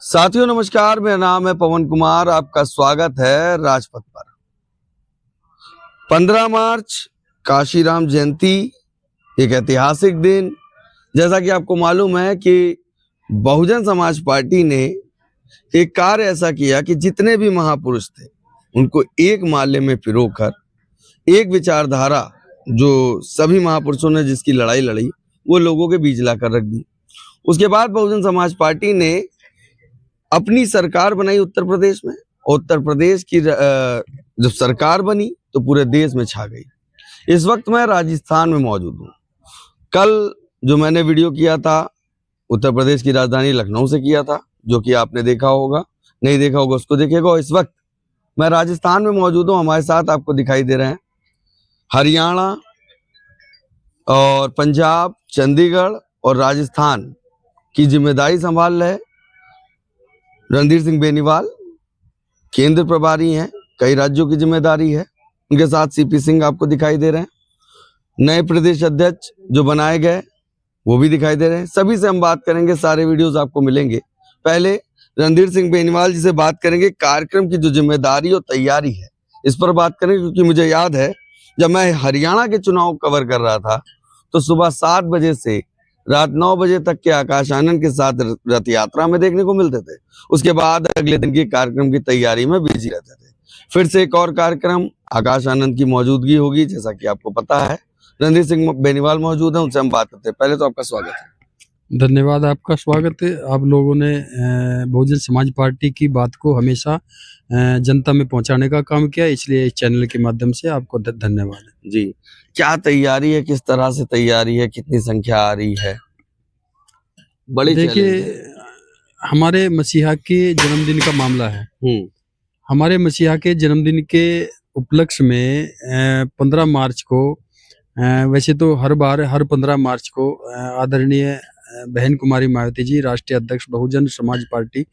साथियों नमस्कार, मेरा नाम है पवन कुमार। आपका स्वागत है राजपथ पर। 15 मार्च काशीराम जयंती, एक ऐतिहासिक दिन। जैसा कि आपको मालूम है कि बहुजन समाज पार्टी ने एक कार्य ऐसा किया कि जितने भी महापुरुष थे उनको एक माले में पिरोकर एक विचारधारा जो सभी महापुरुषों ने जिसकी लड़ाई लड़ी वो लोगों के बीच लाकर रख दी। उसके बाद बहुजन समाज पार्टी ने अपनी सरकार बनाई उत्तर प्रदेश में। उत्तर प्रदेश की जब सरकार बनी तो पूरे देश में छा गई। इस वक्त मैं राजस्थान में मौजूद हूँ। कल जो मैंने वीडियो किया था उत्तर प्रदेश की राजधानी लखनऊ से किया था, जो कि आपने देखा होगा, नहीं देखा होगा उसको देखिएगा। इस वक्त मैं राजस्थान में मौजूद हूँ। हमारे साथ आपको दिखाई दे रहे हैं हरियाणा और पंजाब, चंडीगढ़ और राजस्थान की जिम्मेदारी संभाल रहे रणधीर सिंह बेनीवाल, केंद्र प्रभारी हैं, कई राज्यों की जिम्मेदारी है। उनके साथ सीपी सिंह आपको दिखाई दे रहे हैं। नए प्रदेश अध्यक्ष जो बनाए गए वो भी दिखाई दे रहे हैं। सभी से हम बात करेंगे, सारे वीडियोस आपको मिलेंगे। पहले रणधीर सिंह बेनीवाल जी से बात करेंगे। कार्यक्रम की जो जिम्मेदारी और तैयारी है इस पर बात करेंगे, क्योंकि मुझे याद है जब मैं हरियाणा के चुनाव कवर कर रहा था तो सुबह 7 बजे से रात 9 बजे तक के आकाश आनंद के साथ रथ यात्रा में देखने को मिलते थे। उसके बाद अगले दिन की कार्यक्रम की तैयारी में बिजी रहते थे। फिर से एक और कार्यक्रम आकाश आनंद की मौजूदगी होगी, जैसा कि आपको पता है। रणधीर सिंह बेनीवाल मौजूद है, उनसे हम बात करते हैं। पहले तो आपका स्वागत है। धन्यवाद, आपका स्वागत है। आप लोगों ने बहुजन समाज पार्टी की बात को हमेशा जनता में पहुंचाने का काम किया, इसलिए इस चैनल के माध्यम से आपको धन्यवाद जी। क्या तैयारी है, किस तरह से तैयारी है, कितनी संख्या आ रही है? बड़ी देखिए, हमारे मसीहा के जन्मदिन का मामला है। हमारे मसीहा के जन्मदिन के उपलक्ष्य में 15 मार्च को, वैसे तो हर बार हर 15 मार्च को आदरणीय बहन कुमारी मायावती जी, राष्ट्रीय अध्यक्ष बहुजन समाज पार्टी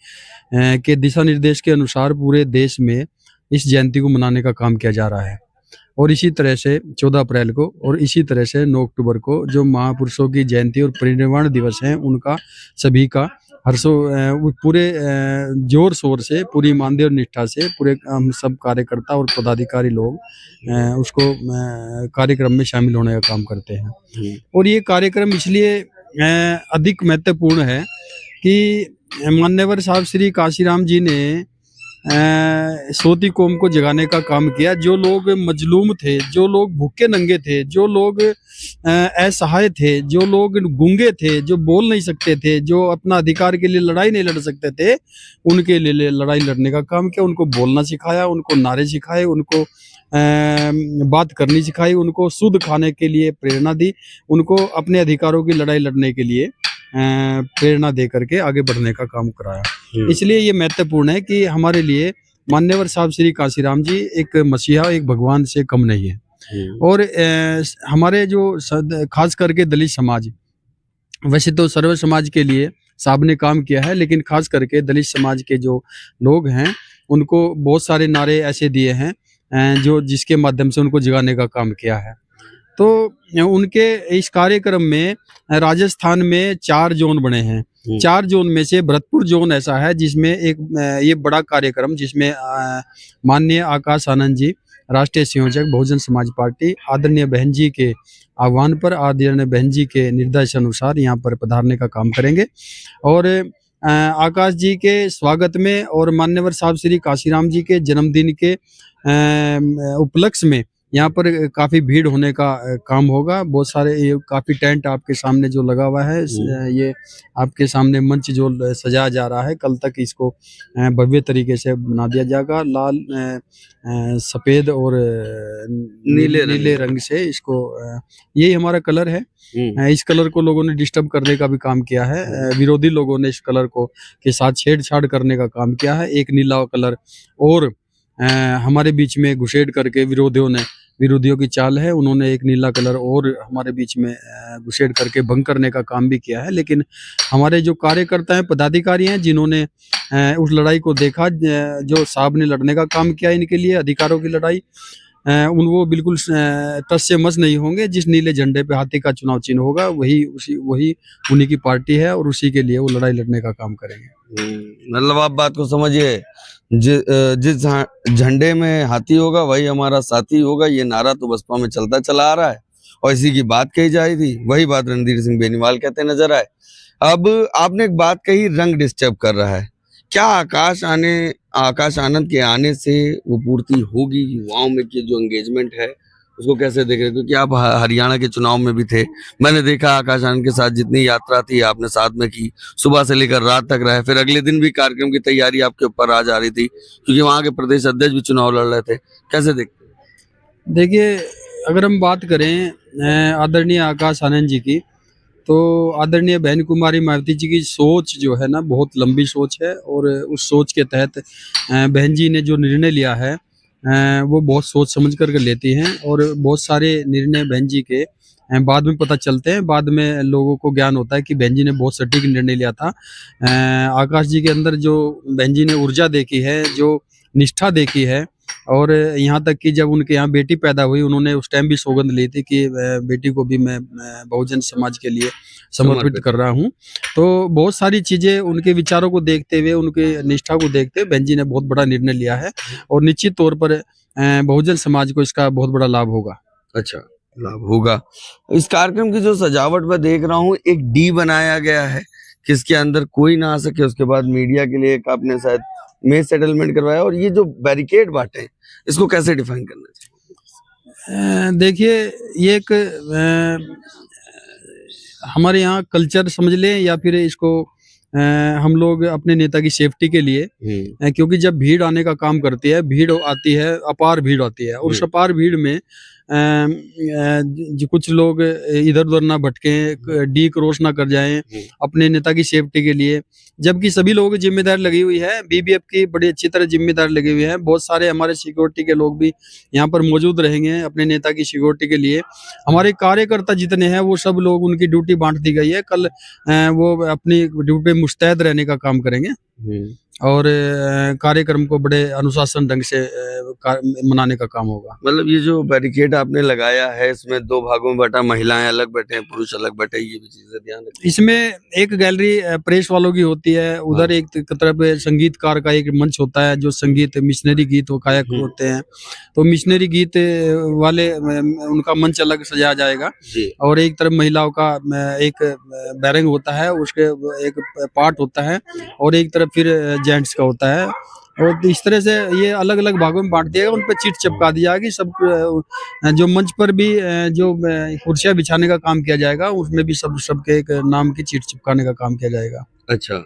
के दिशा निर्देश के अनुसार पूरे देश में इस जयंती को मनाने का काम किया जा रहा है। और इसी तरह से 14 अप्रैल को और इसी तरह से 9 अक्टूबर को जो महापुरुषों की जयंती और परिनिर्वाण दिवस हैं, उनका सभी का पूरे जोर शोर से, पूरी ईमानदारी और निष्ठा से पूरे हम सब कार्यकर्ता और पदाधिकारी लोग उसको कार्यक्रम में शामिल होने का काम करते हैं। और ये कार्यक्रम इसलिए अधिक महत्वपूर्ण है कि मान्यवर साहब श्री काशीराम जी ने सोती कौम को जगाने का काम किया। जो लोग मजलूम थे, जो लोग भूखे नंगे थे, जो लोग असहाय थे, जो लोग गूंगे थे, जो बोल नहीं सकते थे, जो अपना अधिकार के लिए लड़ाई नहीं लड़ सकते थे, उनके लिए लड़ाई लड़ने का काम किया। उनको बोलना सिखाया, उनको नारे सिखाए, उनको बात करनी सिखाई, उनको शुद्ध खाने के लिए प्रेरणा दी, उनको अपने अधिकारों की लड़ाई लड़ने के लिए प्रेरणा दे करके आगे बढ़ने का काम कराया। इसलिए ये महत्वपूर्ण है कि हमारे लिए मान्यवर साहब श्री काशीराम जी एक मसीहा, एक भगवान से कम नहीं है। और हमारे जो खास करके दलित समाज, वैसे तो सर्व समाज के लिए साहब ने काम किया है, लेकिन खास करके दलित समाज के जो लोग हैं उनको बहुत सारे नारे ऐसे दिए हैं जो जिसके माध्यम से उनको जगाने का काम किया है। तो उनके इस कार्यक्रम में राजस्थान में 4 जोन बने हैं। 4 जोन में से भरतपुर जोन ऐसा है जिसमें एक ये बड़ा कार्यक्रम, जिसमें माननीय आकाश आनंद जी, राष्ट्रीय संयोजक बहुजन समाज पार्टी, आदरणीय बहन जी के आह्वान पर, आदरणीय बहन जी के निर्देश अनुसार यहाँ पर पधारने का काम करेंगे। और आकाश जी के स्वागत में और मान्यवर साहब श्री काशीराम जी के जन्मदिन के उपलक्ष्य में यहाँ पर काफी भीड़ होने का काम होगा। बहुत सारे ये काफी टेंट आपके सामने जो लगा हुआ है, ये आपके सामने मंच जो सजाया जा रहा है, कल तक इसको भव्य तरीके से बना दिया जाएगा। लाल, सफेद और नीले रंग से इसको, यही हमारा कलर है। इस कलर को लोगों ने डिस्टर्ब करने का भी काम किया है। विरोधी लोगों ने इस कलर को के साथ छेड़छाड़ करने का काम किया है। एक नीला कलर और हमारे बीच में घुसेड़ करके विरोधियों की चाल है, उन्होंने एक नीला कलर और हमारे बीच में घुसेड़ करके भंग करने का काम भी किया है। लेकिन हमारे जो कार्यकर्ता हैं, पदाधिकारी हैं, जिन्होंने उस लड़ाई को देखा जो साहब ने लड़ने का काम किया, इनके लिए अधिकारों की लड़ाई, वो बिल्कुल टस से मस नहीं होंगे। जिस नीले झंडे पे हाथी का चुनाव चिन्ह होगा वही उन्हीं की पार्टी है और उसी के लिए वो लड़ाई लड़ने का काम करेंगे। मतलब आप बात को समझिए, जिस झंडे में हाथी होगा वही हमारा साथी होगा, ये नारा तो बसपा में चलता चला आ रहा है और इसी की बात कही जा रही थी। वही बात रणधीर सिंह बेनीवाल कहते नजर आए। अब आपने एक बात कही, रंग डिस्टर्ब कर रहा है। क्या आकाश आनंद के आने से वो पूर्ति होगी युवाओं में की जो एंगेजमेंट है उसको कैसे देख रहे हैं? क्योंकि आप हरियाणा के चुनाव में भी थे, मैंने देखा आकाश आनंद के साथ जितनी यात्रा थी आपने साथ में की, सुबह से लेकर रात तक रहे, फिर अगले दिन भी कार्यक्रम की तैयारी आपके ऊपर आ जा रही थी क्योंकि वहां के प्रदेश अध्यक्ष भी चुनाव लड़ रहे थे। कैसे देखते हैं? देखिए, अगर हम बात करें आदरणीय आकाश आनंद जी की, तो आदरणीय बहन कुमारी मायावती जी की सोच जो है ना बहुत लंबी सोच है और उस सोच के तहत बहन जी ने जो निर्णय लिया है वो बहुत सोच समझ कर लेती हैं और बहुत सारे निर्णय बहन जी के बाद में पता चलते हैं, बाद में लोगों को ज्ञान होता है कि बहन जी ने बहुत सटीक निर्णय लिया था। आकाश जी के अंदर जो बहन जी ने ऊर्जा देखी है, जो निष्ठा देखी है, और यहाँ तक कि जब उनके यहाँ बेटी पैदा हुई उन्होंने उस टाइम भी सौगंध ली थी कि बेटी को भी मैं बहुजन समाज के लिए समर्पित कर रहा हूँ। तो बहुत सारी चीजें उनके विचारों को देखते हुए, उनके निष्ठा को देखते हुए बहन जी ने बहुत बड़ा निर्णय लिया है और निश्चित तौर पर बहुजन समाज को इसका बहुत बड़ा लाभ होगा। अच्छा, लाभ होगा। इस कार्यक्रम की जो सजावट मैं देख रहा हूँ, एक डी बनाया गया है कि इसके अंदर कोई ना आ सके। उसके बाद मीडिया के लिए एक आपने शायद में सेटलमेंट करवाया, और ये जो बैरिकेड बांटे इसको कैसे डिफाइन करना चाहिए? देखिए, ये एक हमारे यहाँ कल्चर समझ लें या फिर इसको हम लोग अपने नेता की सेफ्टी के लिए, क्योंकि जब भीड़ आने का काम करती है, भीड़ आती है, अपार भीड़ आती है और उस अपार भीड़ में जो कुछ लोग इधर उधर ना भटके, डी क्रॉस ना कर जाएं अपने नेता की सेफ्टी के लिए, जबकि सभी लोगों की जिम्मेदारी लगी हुई है। बीबीएफ की बड़ी अच्छी तरह जिम्मेदारी लगी हुई है। बहुत सारे हमारे सिक्योरिटी के लोग भी यहाँ पर मौजूद रहेंगे अपने नेता की सिक्योरिटी के लिए। हमारे कार्यकर्ता जितने हैं वो सब लोग, उनकी ड्यूटी बांट दी गई है। कल वो अपनी ड्यूटी पे मुस्तैद रहने का काम करेंगे और कार्यक्रम को बड़े अनुशासन ढंग से मनाने का काम होगा। मतलब ये जो बैरिकेड आपने लगाया है इसमें दो भागों में बटा, महिलाएं अलग बैठे, पुरुष अलग बैठे, ये भी चीजें ध्यान रखिए। इसमें एक गैलरी प्रेस वालों की होती है, उधर एक तरफ संगीतकार का एक मंच होता है जो संगीत मिशनरी गीत वो गायक होते हैं, तो मिशनरी गीत वाले उनका मंच अलग सजाया जाएगा। और एक तरफ महिलाओं का एक बैरंग होता है, उसके एक पार्ट होता है, और एक तरफ फिर जेंट्स का होता है। और इस तरह से ये अलग अलग भागों में बांट दिया गया, उन पर चिट चिपका दिया जाएगी। सब जो मंच पर भी जो कुर्सियां बिछाने का काम किया जाएगा उसमें भी सबके एक नाम की चिट चिपकाने का काम किया जाएगा। अच्छा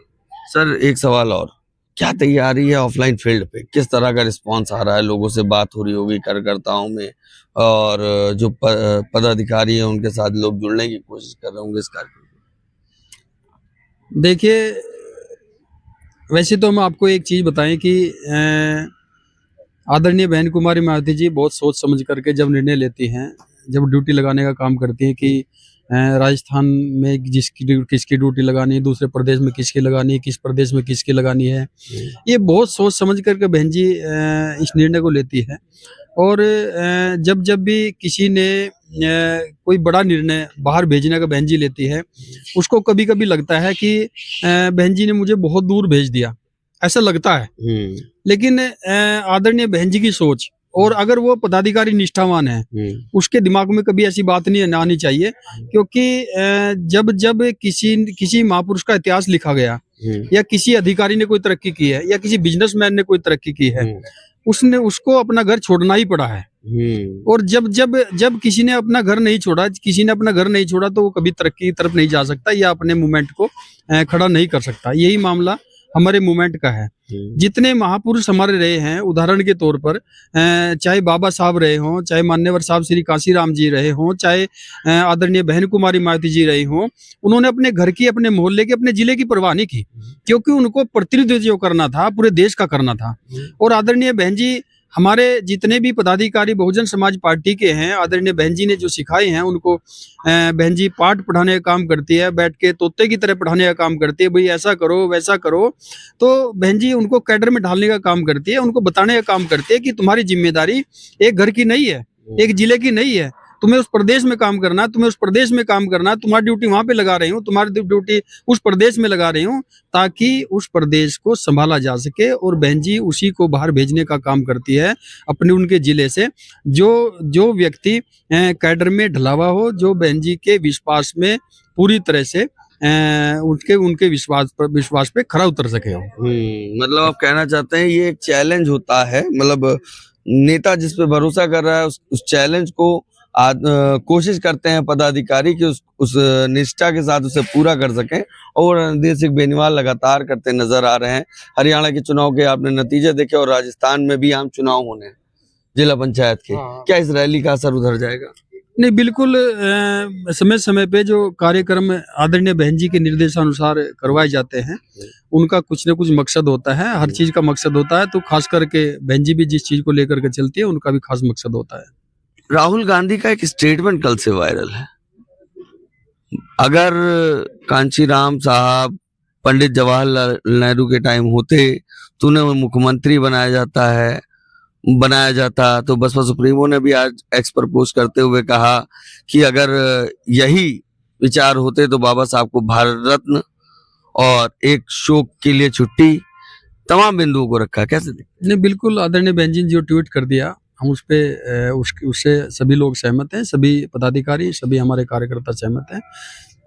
सर, एक सवाल और, क्या तैयारी है ऑफलाइन फील्ड पे? किस तरह का रिस्पांस आ रहा है? लोगों से बात हो रही होगी कार्यकर्ताओं में, और जो पदाधिकारी है उनके साथ लोग जुड़ने की कोशिश कर रहे होंगे इस कार्यक्रम में। देखिए, वैसे तो हम आपको एक चीज बताएं कि आदरणीय बहन कुमारी मायावती जी बहुत सोच समझ करके जब निर्णय लेती हैं, जब ड्यूटी लगाने का काम करती हैं कि राजस्थान में किसकी ड्यूटी लगानी है, दूसरे प्रदेश में किसकी लगानी है, किस प्रदेश में किसकी लगानी है, ये बहुत सोच समझ करके बहन जी इस निर्णय को लेती है। और जब भी किसी ने कोई बड़ा निर्णय बाहर भेजने का बहन जी लेती है, उसको कभी कभी लगता है कि बहन जी ने मुझे बहुत दूर भेज दिया, ऐसा लगता है। लेकिन आदरणीय बहन जी की सोच, और अगर वो पदाधिकारी निष्ठावान है, उसके दिमाग में कभी ऐसी बात नहीं आनी चाहिए। क्योंकि जब किसी महापुरुष का इतिहास लिखा गया, या किसी अधिकारी ने कोई तरक्की की है, या किसी बिजनेसमैन ने कोई तरक्की की है, उसको अपना घर छोड़ना ही पड़ा है। और जब किसी ने अपना घर नहीं छोड़ा, तो वो कभी तरक्की की तरफ नहीं जा सकता या अपने मूवमेंट को खड़ा नहीं कर सकता। यही मामला हमारे मूवमेंट का है। जितने महापुरुष हमारे रहे हैं, उदाहरण के तौर पर चाहे बाबा साहब रहे हों, चाहे मान्यवर साहब श्री काशीराम जी रहे हों, चाहे आदरणीय बहन कुमारी मायावती जी रही हों, उन्होंने अपने घर की, अपने मोहल्ले की, अपने जिले की परवाह नहीं की, क्योंकि उनको प्रतिनिधित्व करना था, पूरे देश का करना था। और आदरणीय बहन जी हमारे जितने भी पदाधिकारी बहुजन समाज पार्टी के हैं, आदरणीय बहन जी ने जो सिखाए हैं उनको बहन जी पाठ पढ़ाने का काम करती है, बैठ के तोते की तरह पढ़ाने का काम करती है, भाई ऐसा करो वैसा करो। तो बहन जी उनको कैडर में ढालने का काम करती है, उनको बताने का काम करती है कि तुम्हारी जिम्मेदारी एक घर की नहीं है, एक जिले की नहीं है, तुम्हें उस प्रदेश में काम करना, तुम्हें उस प्रदेश में काम करना, तुम्हारी ड्यूटी वहां पे लगा रही हूँ, तुम्हारी ड्यूटी उस प्रदेश में लगा रही हूँ, ताकि उस प्रदेश को संभाला जा सके। और बहन जी उसी को बाहर भेजने का काम करती है अपने उनके जिले से, जो व्यक्ति कैडर में ढलावा हो, जो बहन जी के विश्वास में पूरी तरह से उनके विश्वास पे खरा उतर सके हो। मतलब आप कहना चाहते हैं ये एक चैलेंज होता है, मतलब नेता जिस पे भरोसा कर रहा है उस चैलेंज को कोशिश करते हैं पदाधिकारी कि उस निष्ठा के साथ उसे पूरा कर सकें, और रणधीर सिंह बेनीवाल लगातार करते नजर आ रहे हैं। हरियाणा के चुनाव के आपने नतीजे देखे और राजस्थान में भी आम चुनाव होने हैं जिला पंचायत के। क्या इस रैली का असर उधर जाएगा? नहीं, बिल्कुल समय समय पे जो कार्यक्रम आदरणीय बहन जी के निर्देशानुसार करवाए जाते हैं उनका कुछ न कुछ मकसद होता है, हर चीज का मकसद होता है। तो खास करके बहन जी भी जिस चीज को लेकर के चलती है उनका भी खास मकसद होता है। राहुल गांधी का एक स्टेटमेंट कल से वायरल है, अगर कांशीराम साहब पंडित जवाहरलाल नेहरू के टाइम होते तो उन्हें मुख्यमंत्री बनाया जाता तो बसपा सुप्रीमो ने भी आज एक्स पर पोस्ट करते हुए कहा कि अगर यही विचार होते तो बाबा साहब को भारत रत्न और एक शोक के लिए छुट्टी, तमाम बिंदुओं को रखा। कैसे देखते? नहीं, बिल्कुल आदरणीय बहन जी ने जो ट्वीट कर दिया हम उस पे उससे सभी लोग सहमत हैं, सभी पदाधिकारी, सभी हमारे कार्यकर्ता सहमत हैं।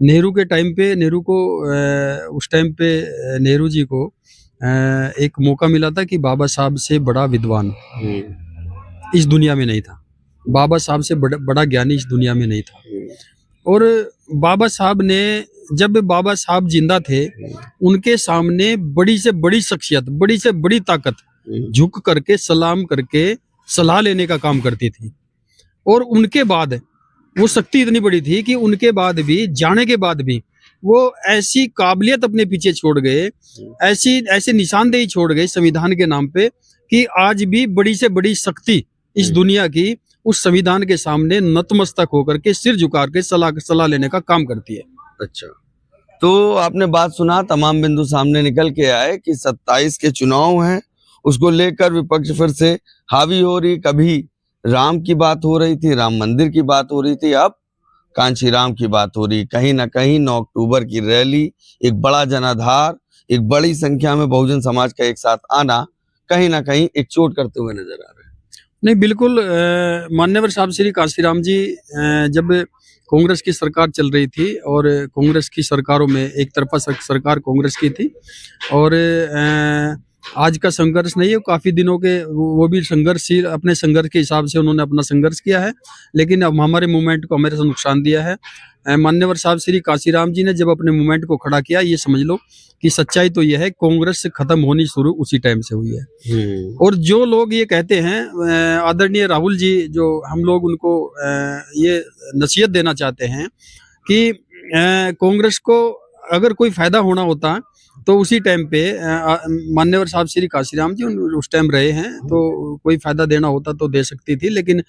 नेहरू के टाइम पे उस टाइम पे नेहरू जी को एक मौका मिला था कि बाबा साहब से बड़ा विद्वान इस दुनिया में नहीं था, बाबा साहब से बड़ा ज्ञानी इस दुनिया में नहीं था। और बाबा साहब ने, जब बाबा साहब जिंदा थे, उनके सामने बड़ी से बड़ी शख्सियत, बड़ी से बड़ी ताकत झुक करके सलाम करके सलाह लेने का काम करती थी। और उनके बाद वो शक्ति इतनी बड़ी थी कि उनके बाद भी, जाने के बाद भी वो ऐसी काबिलियत अपने पीछे छोड़ गए, ऐसे निशानदेही छोड़ गए संविधान के नाम पे कि आज भी बड़ी से बड़ी शक्ति इस दुनिया की उस संविधान के सामने नतमस्तक होकर के सिर झुका के सलाह लेने का काम करती है। अच्छा, तो आपने बात सुना, तमाम बिंदु सामने निकल के आए कि 27 के चुनाव हैं, उसको लेकर विपक्ष फिर से हावी हो रही। कभी राम की बात हो रही थी, राम मंदिर की बात हो रही थी, अब कांशीराम की बात हो रही। कहीं ना कहीं 9 अक्टूबर की रैली, एक बड़ा जनाधार, एक बड़ी संख्या में बहुजन समाज का एक साथ आना कहीं ना कहीं एक चोट करते हुए नजर आ रहे हैं। नहीं, बिल्कुल मान्यवर साहब श्री कांशीराम जी, जब कांग्रेस की सरकार चल रही थी और कांग्रेस की सरकारों में एक तरफा सरकार कांग्रेस की थी, और आज का संघर्ष नहीं है, काफी दिनों के वो भी संघर्षशील, अपने संघर्ष के हिसाब से उन्होंने अपना संघर्ष किया है, लेकिन अब हमारे मूवमेंट को हमारे से नुकसान दिया है। मान्यवर साहब श्री कांशीराम जी ने जब अपने मूवमेंट को खड़ा किया, ये समझ लो कि सच्चाई तो यह है कांग्रेस से खत्म होनी शुरू उसी टाइम से हुई है। और जो लोग ये कहते हैं, आदरणीय राहुल जी, जो हम लोग उनको ये नसीहत देना चाहते हैं कि कांग्रेस को अगर कोई फायदा होना होता तो उसी टाइम पे मान्यवर साहब श्री कांशीराम जी उस टाइम रहे हैं, तो कोई फायदा देना होता तो दे सकती थी। लेकिन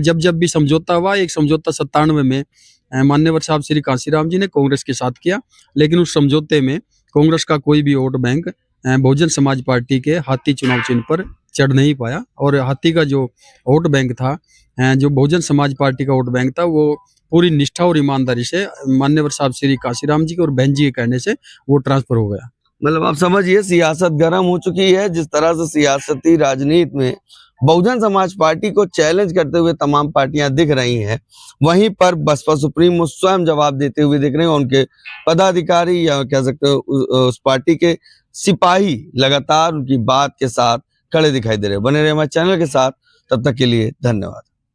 जब भी समझौता हुआ, एक समझौता 97 में मान्यवर साहब श्री कांशीराम जी ने कांग्रेस के साथ किया, लेकिन उस समझौते में कांग्रेस का कोई भी vote bank Bahujan Samaj party के हाथी चुनाव चिन्ह पर चढ़ नहीं पाया। और हाथी का जो वोट बैंक था, जो बहुजन समाज पार्टी का वोट बैंक था, वो पूरी निष्ठा और ईमानदारी से मान्यवर साहब श्री कांशीराम जी के और बहन जी के कहने से वो ट्रांसफर हो गया। मतलब आप समझिए सियासत गर्म हो चुकी है। जिस तरह से सियासती राजनीति में बहुजन समाज पार्टी को चैलेंज करते हुए तमाम पार्टियां दिख रही हैं, वहीं पर बसपा सुप्रीमो स्वयं जवाब देते हुए दिख रहे हैं। उनके पदाधिकारी या कह सकते हो उस पार्टी के सिपाही लगातार उनकी बात के साथ खड़े दिखाई दे रहे हैं। बने रहे हमारे चैनल के साथ, तब तक के लिए धन्यवाद।